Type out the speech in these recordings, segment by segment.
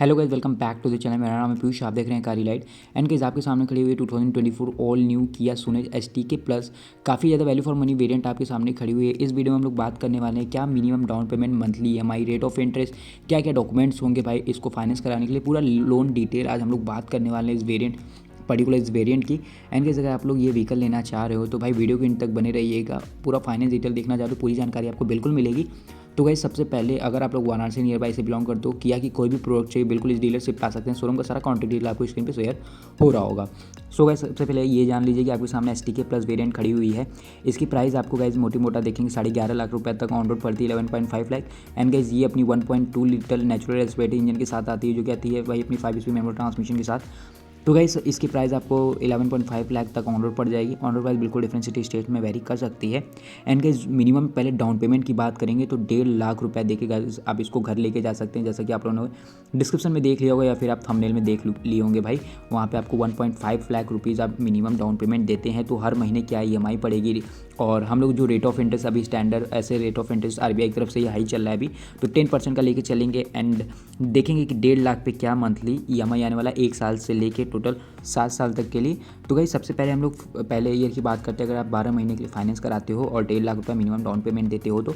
Hello guys, welcome back to the channel. मेरा नाम है पीयूष, आप देख रहे हैं कारी लाइट। एंड गाइस, आपके सामने खड़ी हुई है 2024 ऑल न्यू किया सोनेज STK प्लस काफ़ी ज़्यादा वैल्यू फॉर मनी वेरिएंट आपके सामने खड़ी हुई है। इस वीडियो में हम लोग बात करने वाले हैं क्या minimum down payment, monthly EMI, rate of interest, क्या क्या डॉक्यूमेंट्स होंगे भाई इसको फाइनेंस कराने के लिए, पूरा लोन डिटेल आज हम लोग बात करने वाले हैं इस वेरियंट पर्टिकुलर इस वेरिएंट की। एंड गाइस, अगर आप लोग ये व्हीकल लेना चाह रहे हो तो भाई वीडियो के इन तक बने रहिएगा। पूरा फाइनेंस डिटेल देखना चाहते हो, पूरी जानकारी आपको बिल्कुल मिलेगी। तो गाइस, सबसे पहले अगर आप लोग वाराणसी नियर बाई से बिलोंग करते हो, किया कि कोई भी प्रोडक्ट चाहिए बिल्कुल इस डीलरशिप आ सकते हैं। शोरूम का सारा कॉन्टैक्ट डिटेल आपको स्क्रीन पे शेयर हो रहा होगा। सो गाइस, सबसे पहले ये जान लीजिए कि आपके सामने STK प्लस वेरिएंट खड़ी हुई है। इसकी प्राइस आपको गाइस मोटी मोटा देखेंगे 11.5 लाख रुपए तक ऑन रोड पड़ती है, 11.5 लाख। एंड गाइस, ये अपनी 1.2 लीटर नेचुरल एस्पेरेटिव इंजन के साथ आती है, जो कि आती है भाई अपनी 5 स्पीड मैनुअल ट्रांसमिशन के साथ। तो गाइस, इसकी प्राइस आपको 11.5 लाख तक ऑन रोड पड़ जाएगी। ऑन रोड प्राइस बिल्कुल डिफरेंट सिटी स्टेट में वेरी कर सकती है। एंड गाइस, मिनिमम पहले डाउन पेमेंट की बात करेंगे तो 1.5 लाख रुपए देके गाइस आप इसको घर लेके जा सकते हैं। जैसा कि आप लोगों ने डिस्क्रिप्शन में देख लिया होगा या फिर आप थंबनेल में देख लिए होंगे भाई, वहाँ पे आपको 1.5 लाख रुपीज़ आप मिनिमम डाउन पेमेंट देते हैं। तो हर महीने क्या EMI पड़ेगी, और हम लोग जो रेट ऑफ इंटरेस्ट अभी स्टैंडर्ड ऐसे रेट ऑफ इंटरेस्ट RBI की तरफ से ये हाई चल रहा है अभी, तो 10% का लेके चलेंगे। एंड देखेंगे कि 1.5 लाख पे क्या मंथली EMI आने वाला है 1 साल से लेके टोटल 7 साल तक के लिए। तो गाइस, सबसे पहले हम लोग पहले ईयर की बात करते हैं। अगर आप 12 महीने के लिए फाइनेंस कराते हो और 1.5 लाख रुपये मिनिमम डाउन पेमेंट देते हो तो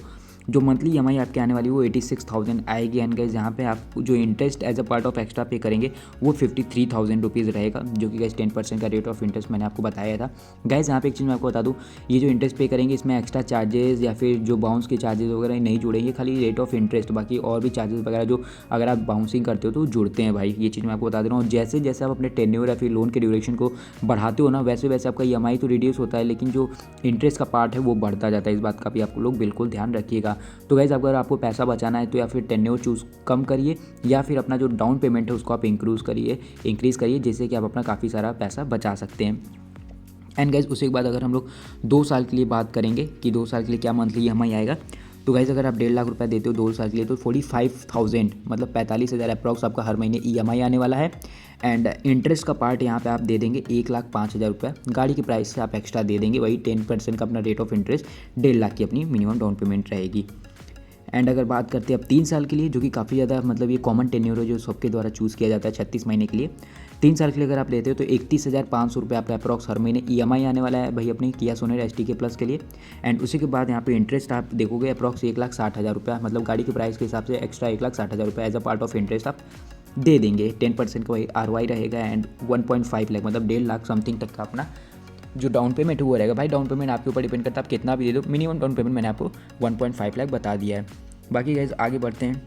जो मंथली EMI आपके आने वाली वो 86,000 आएगी। एंड गाइस, यहाँ पे आप जो interest as a part of extra pay करेंगे वो 53,000 रुपीज़ रहेगा, जो कि गाइस 10% का रेट ऑफ इंटरेस्ट मैंने आपको बताया था। गाइस, यहाँ पे एक चीज़ मैं आपको बता दूँ, ये जो इंटरेस्ट पे करेंगे इसमें एक्स्ट्रा चार्जेस या फिर जो बाउंस के चार्जेस वगैरह नहीं जुड़ेंगे, खाली रेट ऑफ इंटरेस्ट, बाकी और भी चार्जेस वगैरह जो अगर आप बाउंसिंग करते हो तो जुड़ते हैं भाई। ये चीज़ मैं आपको बता दे रहा हूँ। जैसे जैसे आप अपने टेन्योर या फिर लोन के ड्यूरेशन को बढ़ाते हो ना, वैसे वैसे आपका EMI तो रिड्यूस होता है, लेकिन जो इंटरेस्ट का पार्ट है वो बढ़ता जाता है। इस बात का भी आप लोग बिल्कुल ध्यान रखिएगा। तो गाइस, अगर आपको पैसा बचाना है तो या फिर टेन्योर चूज़ कम करिए या फिर अपना जो डाउन पेमेंट है उसको आप इंक्रीज़ करिए, जिससे कि आप अपना काफ़ी सारा पैसा बचा सकते हैं। एंड गाइस, उसी के बाद अगर हम लोग 2 साल के लिए बात करेंगे कि 2 साल के लिए क्या मंथली EMI आएगा, तो गाइस अगर आप 1.5 लाख रुपए देते हो 2 साल के लिए तो 45,000 मतलब 45,000 अप्रॉक्स आपका हर महीने EMI आने वाला है। एंड इंटरेस्ट का पार्ट यहाँ पे आप दे देंगे 1,05,000 रुपये। गाड़ी की प्राइस से आप एक्स्ट्रा दे देंगे, वही 10% का अपना रेट ऑफ इंटरेस्ट 1.5 लाख की अपनी मिनिमम डाउन पेमेंट रहेगी। एंड अगर बात करते हैं अब 3 साल के लिए, जो कि काफ़ी ज़्यादा मतलब ये कॉमन टेन्योर है जो सबके द्वारा चूज़ किया जाता है 36 महीने के लिए। 3 साल के लिए अगर आप लेते हो तो 31,500 रुपये आपका अप्रॉक्स हर महीने EMI आने वाला है भाई अपनी किया सोनेट STK प्लस के लिए। एंड उसी के बाद यहाँ पे इंटरेस्ट आप देखोगे अप्रॉक्स 1,60,000 रुपये, मतलब गाड़ी की प्राइस के हिसाब से एक्स्ट्रा 1,60,000 रुपये as a part of interest आप दे देंगे। 10% का वही ROI रहेगा। एंड 1.5 लाख मतलब 1.5 लाख समथिंग तक का अपना जो डाउन पेमेंट है वो रहेगा। भाई डाउन पेमेंट आपके ऊपर डिपेंड करता है, आप कितना भी दे दो। मिनिमम डाउन पेमेंट मैंने आपको 1.5 लाख बता दिया है। बाकी गाइस आगे बढ़ते हैं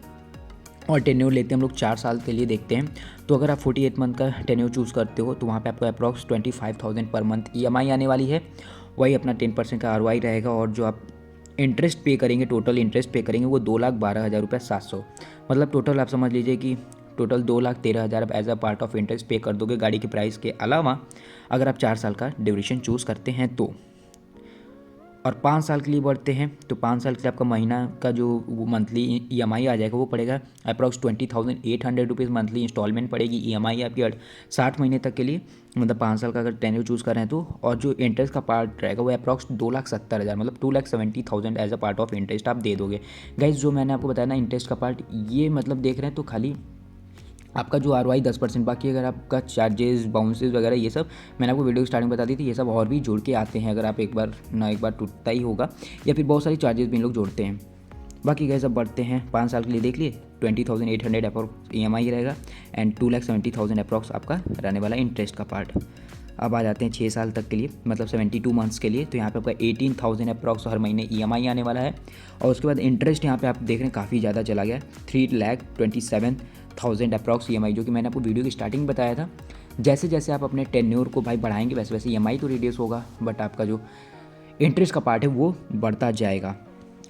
और टेन्योर लेते हैं हम लोग 4 साल के लिए देखते हैं। तो अगर आप 48 मंथ का टेन्योर चूज़ करते हो तो वहाँ पे आपको अप्रॉक्स 25,000 पर मंथ EMI आने वाली है, वही अपना 10% का ROI रहेगा। और जो आप इंटरेस्ट पे करेंगे, टोटल इंटरेस्ट पे करेंगे वो 2,12,000 रुपये 700, मतलब टोटल आप समझ लीजिए कि टोटल 2,13,000 आप as a part of interest pay कर दोगे गाड़ी की प्राइस के अलावा, अगर आप 4 साल का ड्यूरेशन चूज़ करते हैं तो। और 5 साल के लिए बढ़ते हैं तो 5 साल के लिए आपका महीना का जो मंथली EMI आ जाएगा वो पड़ेगा अप्रॉक्स 20,800 रुपीज़ मंथली इंस्टॉलमेंट पड़ेगी EMI आपकी 60 महीने तक के लिए, मतलब 5 साल का अगर टेन्योर चूज़ कर रहे हैं तो। और जो इंटरेस्ट का पार्ट रहेगा वो अप्रॉक्स 2,70,000 मतलब 2,70,000 as a part of interest आप दे दोगे। गाइज, जो मैंने आपको बताया ना इंटरेस्ट का पार्ट, ये मतलब देख रहे हैं तो खाली आपका जो ROI 10%, बाकी अगर आपका चार्जेस बाउंसेस वगैरह ये सब मैंने आपको वीडियो की स्टार्टिंग बता दी थी, ये सब और भी जुड़ के आते हैं। अगर आप एक बार टूटता ही होगा या फिर बहुत सारी चार्जेस भी इन लोग जोड़ते हैं। बाकी गैस अब बढ़ते हैं 5 साल के लिए देख लिए 20,800 अप्रॉक्स EMI रहेगा एंड 2,70,000 अप्रॉक्स आपका रहने वाला इंटरेस्ट का पार्ट। अब आ जाते हैं 6 साल तक के लिए, मतलब 72 मंथ्स के लिए, तो यहाँ पे आपका 18,000 अप्रॉक्स हर महीने EMI आने वाला है। और उसके बाद इंटरेस्ट यहाँ पे आप देख रहे हैं काफ़ी ज़्यादा चला गया, 3,27,000 अप्रॉक्स EMI, जो कि मैंने आपको वीडियो की स्टार्टिंग में बताया था। जैसे जैसे आप अपने टेन्योर को भाई बढ़ाएंगे वैसे वैसे EMI तो रिड्यूस होगा, बट आपका जो इंटरेस्ट का पार्ट है वो बढ़ता जाएगा।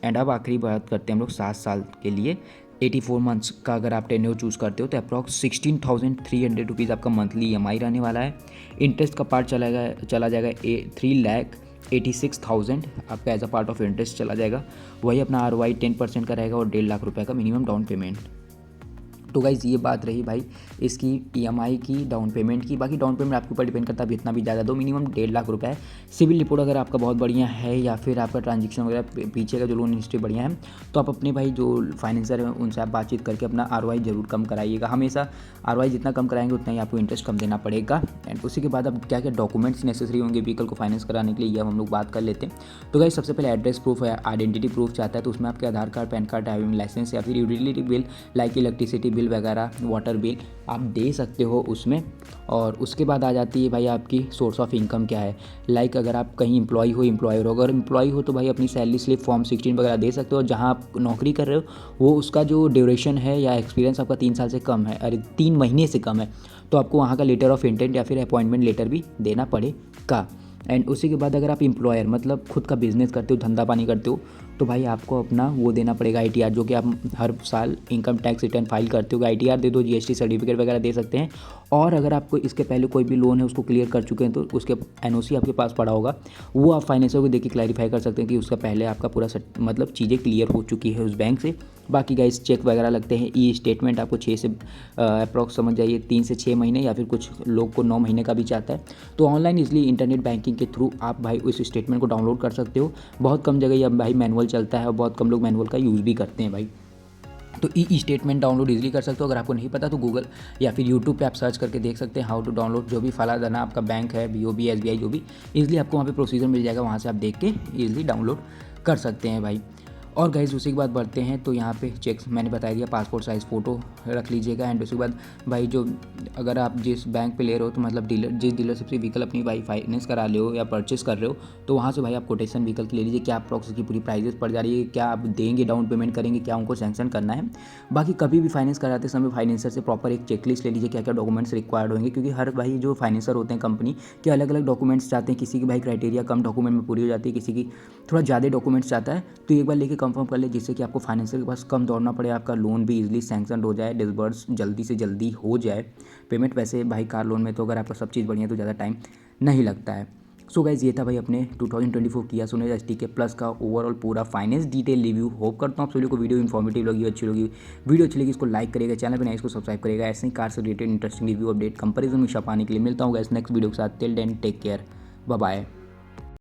एंड अब आखिरी बात करते हैं हम लोग 7 साल के लिए 84 मंथ्स का अगर आप टेन्योर चूज़ करते हो तो अप्रॉक्स 16,300 रुपीज़ आपका मंथली EMI रहने वाला है। इंटरेस्ट का पार्ट चला जाएगा 3,86,000 आपका as a part of interest चला जाएगा, वही अपना ROI 10% का रहेगा और 1.5 लाख रुपये का मिनिमम डाउन पेमेंट। तो गाइज़ ये बात रही भाई इसकी ईएमआई की, डाउन पेमेंट की। बाकी डाउन पेमेंट आपके ऊपर डिपेंड करता है, अब इतना भी ज़्यादा दो, मिनिमम 1.5 लाख रुपए है। सिविल रिपोर्ट अगर आपका बहुत बढ़िया है या फिर आपका ट्रांजेक्शन वगैरह पीछे का जो लोन हिस्ट्री बढ़िया है, तो आप अपने भाई जो फाइनेंसर हैं उनसे आप बातचीत करके अपना आरओआई ज़रूर कम कराइएगा। हमेशा आरओआई जितना कम कराएंगे उतना ही आपको इंटरेस्ट कम देना पड़ेगा। एंड उसी के बाद अब क्या क्या डॉक्यूमेंट्स नेसेसरी होंगे व्हीकल को फाइनेंस कराने के लिए, ये हम लोग बात कर लेते हैं। तो गाइस सबसे पहले एड्रेस प्रूफ है, आइडेंटिटी प्रूफ चाहता है तो उसमें आपके Aadhaar card, PAN card, driving licence या फिर utility bill like electricity bill वगैरह, वाटर बिल आप दे सकते हो उसमें। और उसके बाद आ जाती है भाई आपकी सोर्स ऑफ इनकम क्या है। लाइक अगर आप कहीं एम्प्लॉय हो, एम्प्लॉयर हो, अगर एम्प्लॉय हो तो भाई अपनी सैलरी स्लिप फॉर्म 16 वगैरह दे सकते हो। जहाँ आप नौकरी कर रहे हो वो उसका जो ड्यूरेशन है या एक्सपीरियंस आपका 3 साल से कम है, अरे 3 महीने से कम है, तो आपको वहाँ का लेटर ऑफ इंटेंट या फिर अपॉइंटमेंट लेटर भी देना पड़ेगा। एंड उसी के बाद अगर आप एम्प्लॉयर मतलब खुद का बिजनेस करते हो, धंधा पानी करते हो, तो भाई आपको अपना वो देना पड़ेगा आईटीआर, जो कि आप हर साल इनकम टैक्स रिटर्न फाइल करते हो, आईटीआर दे दो, जीएसटी सर्टिफिकेट वगैरह दे सकते हैं। और अगर आपको इसके पहले कोई भी लोन है उसको क्लियर कर चुके हैं तो उसके एनओसी आपके पास पड़ा होगा, वो आप फाइनेंसर को देके क्लैरिफाई कर सकते हैं कि उसका पहले आपका पूरा मतलब चीज़ें क्लियर हो चुकी है उस बैंक से। बाकी गाइस चेक वगैरह लगते हैं, ई स्टेटमेंट आपको 6 से अप्रॉक्स समझ जाइए 3 से 6 महीने या फिर कुछ लोग को 9 महीने का भी चाहता है। तो ऑनलाइन इजली इंटरनेट बैंकिंग के थ्रू आप भाई उस स्टेटमेंट को डाउनलोड कर सकते हो। बहुत कम जगह अब भाई मैनुअल चलता है और बहुत कम लोग मैनुअल का यूज़ भी करते हैं भाई। तो ई स्टेटमेंट डाउनलोड इजीली कर सकते हो। अगर आपको नहीं पता तो गूगल या फिर यूट्यूब पे आप सर्च करके देख सकते हैं हाउ टू डाउनलोड, जो भी फलाना आपका बैंक है, बीओबी, एसबीआई, जो भी इजीली आपको वहाँ पे प्रोसीजर मिल जाएगा, वहाँ से आप देख के इजीली डाउनलोड कर सकते हैं भाई। और गाइस उसी के बाद बढ़ते हैं तो यहाँ पे चेक्स मैंने बता दिया, पासपोर्ट साइज़ फ़ोटो रख लीजिएगा। एंड उसके बाद भाई जो अगर आप जिस बैंक पे ले रहे हो तो मतलब जिस डीलरशिप से व्हीकल अपनी भाई फाइनेंस करा ले हो या परचेस कर रहे हो, तो वहाँ से भाई आप कोटेशन व्हीकल की ले लीजिए, क्या अप्रॉक्स की पूरी प्राइजेस पड़ जा रही है, क्या आप देंगे, डाउन पेमेंट करेंगे, क्या उनको सैंक्शन करना है। बाकी कभी भी फाइनेंस कराते समय फाइनेंसर से प्रॉपर एक चेकलिस्ट ले लीजिए क्या क्या डॉक्यूमेंट्स रिक्वायर्ड होंगे, क्योंकि हर भाई जो फाइनेंसर होते हैं कंपनी के अलग अलग डॉक्यूमेंट्स चाहते हैं। किसी की भाई क्राइटेरिया कम डॉक्यूमेंट में पूरी हो जाती है, किसी की थोड़ा ज़्यादा डॉक्यूमेंट्स चाहता है। तो एक बार लेके कंफर्म कर ले जिससे कि आपको फाइनेंसर के पास कम दौड़ना पड़े, आपका लोन भी इजीली सैंक्शन हो जाए, डिसबर्स जल्दी से जल्दी हो जाए पेमेंट। वैसे भाई कार लोन में तो अगर आपका सब चीज़ बढ़िया है तो ज़्यादा टाइम नहीं लगता है। सो गाइज ये था भाई अपने 2024 किया सोनेज एसटी प्लस का ओवरऑल पूरा फाइनेंस डिटेल रिव्यू। होप करता हूँ आप सभी को वीडियो इन्फॉर्मेटिव लगी, अच्छी लगी। वीडियो अच्छी लगी इसको लाइक करेगा, चैनल पर नए इसको सब्सक्राइब करेगा। ऐसे ही कार से related interesting review update comparison में पाने के लिए मिलता हूँ गाइस नेक्स्ट वीडियो के साथ। Till then take care, bye bye.